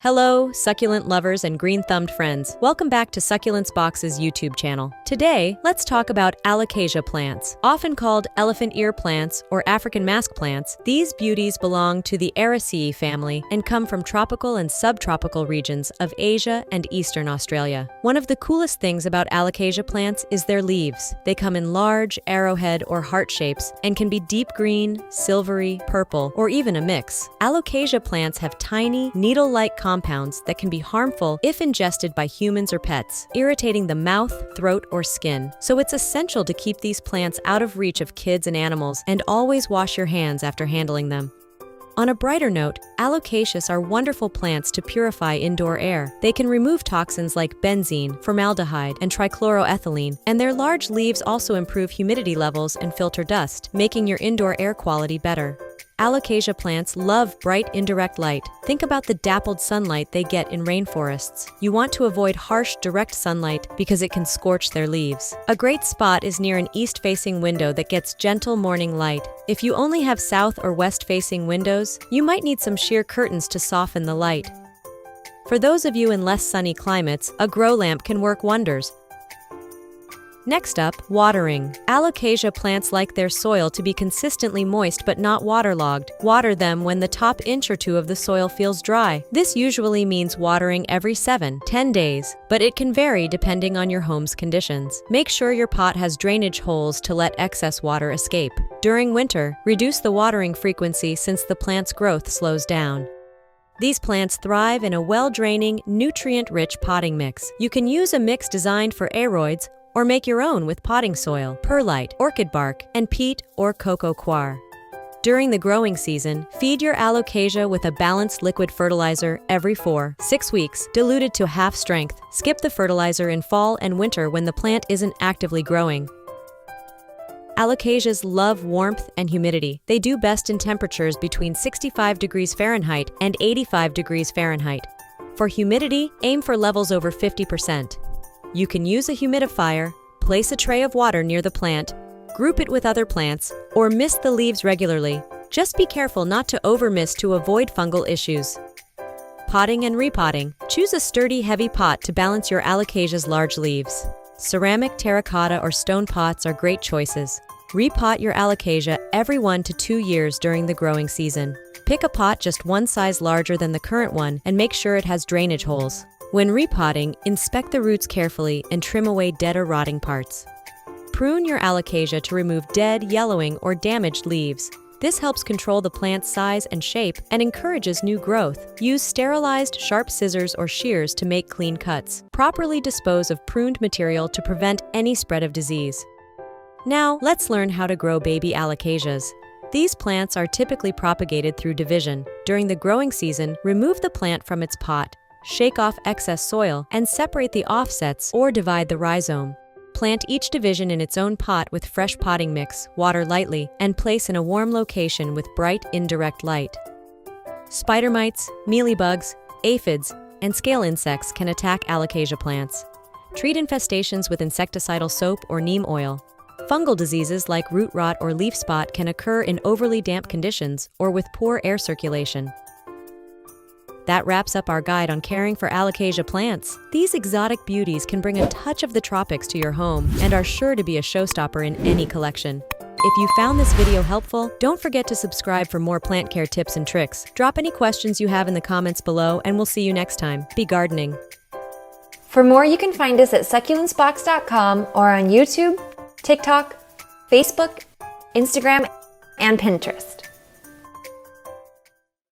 Hello, succulent lovers and green-thumbed friends. Welcome back to Succulents Box's YouTube channel. Today, let's talk about Alocasia plants. Often called elephant ear plants or African mask plants, these beauties belong to the Araceae family and come from tropical and subtropical regions of Asia and Eastern Australia. One of the coolest things about Alocasia plants is their leaves. They come in large, arrowhead or heart shapes and can be deep green, silvery, purple, or even a mix. Alocasia plants have tiny, needle-like compounds that can be harmful if ingested by humans or pets, irritating the mouth, throat, or skin. So it's essential to keep these plants out of reach of kids and animals and always wash your hands after handling them. On a brighter note, Alocasias are wonderful plants to purify indoor air. They can remove toxins like benzene, formaldehyde, and trichloroethylene, and their large leaves also improve humidity levels and filter dust, making your indoor air quality better. Alocasia plants love bright indirect light. Think about the dappled sunlight they get in rainforests. You want to avoid harsh direct sunlight because it can scorch their leaves. A great spot is near an east-facing window that gets gentle morning light. If you only have south or west-facing windows, you might need some sheer curtains to soften the light. For those of you in less sunny climates, a grow lamp can work wonders. Next up, watering. Alocasia plants like their soil to be consistently moist but not waterlogged. Water them when the top inch or two of the soil feels dry. This usually means watering every 7-10 days, but it can vary depending on your home's conditions. Make sure your pot has drainage holes to let excess water escape. During winter, reduce the watering frequency since the plant's growth slows down. These plants thrive in a well-draining, nutrient-rich potting mix. You can use a mix designed for aroids or make your own with potting soil, perlite, orchid bark, and peat or cocoa coir. During the growing season, feed your Alocasia with a balanced liquid fertilizer every 4-6 weeks, diluted to half strength. Skip the fertilizer in fall and winter when the plant isn't actively growing. Alocasias love warmth and humidity. They do best in temperatures between 65 degrees Fahrenheit and 85 degrees Fahrenheit. For humidity, aim for levels over 50%. You can use a humidifier, place a tray of water near the plant, group it with other plants, or mist the leaves regularly. Just be careful not to over-mist to avoid fungal issues. Potting and repotting. Choose a sturdy, heavy pot to balance your Alocasia's large leaves. Ceramic, terracotta, or stone pots are great choices. Repot your Alocasia every 1 to 2 years during the growing season. Pick a pot just one size larger than the current one and make sure it has drainage holes. When repotting, inspect the roots carefully and trim away dead or rotting parts. Prune your Alocasia to remove dead, yellowing, or damaged leaves. This helps control the plant's size and shape and encourages new growth. Use sterilized, sharp scissors or shears to make clean cuts. Properly dispose of pruned material to prevent any spread of disease. Now, let's learn how to grow baby Alocasias. These plants are typically propagated through division. During the growing season, remove the plant from its pot. Shake off excess soil and separate the offsets or divide the rhizome. Plant each division in its own pot with fresh potting mix, water lightly, and place in a warm location with bright indirect light. Spider mites, mealybugs, aphids, and scale insects can attack Alocasia plants. Treat infestations with insecticidal soap or neem oil. Fungal diseases like root rot or leaf spot can occur in overly damp conditions or with poor air circulation. That wraps up our guide on caring for Alocasia plants. These exotic beauties can bring a touch of the tropics to your home and are sure to be a showstopper in any collection. If you found this video helpful, don't forget to subscribe for more plant care tips and tricks. Drop any questions you have in the comments below, and we'll see you next time. Be gardening. For more, you can find us at succulentsbox.com or on YouTube, TikTok, Facebook, Instagram, and Pinterest.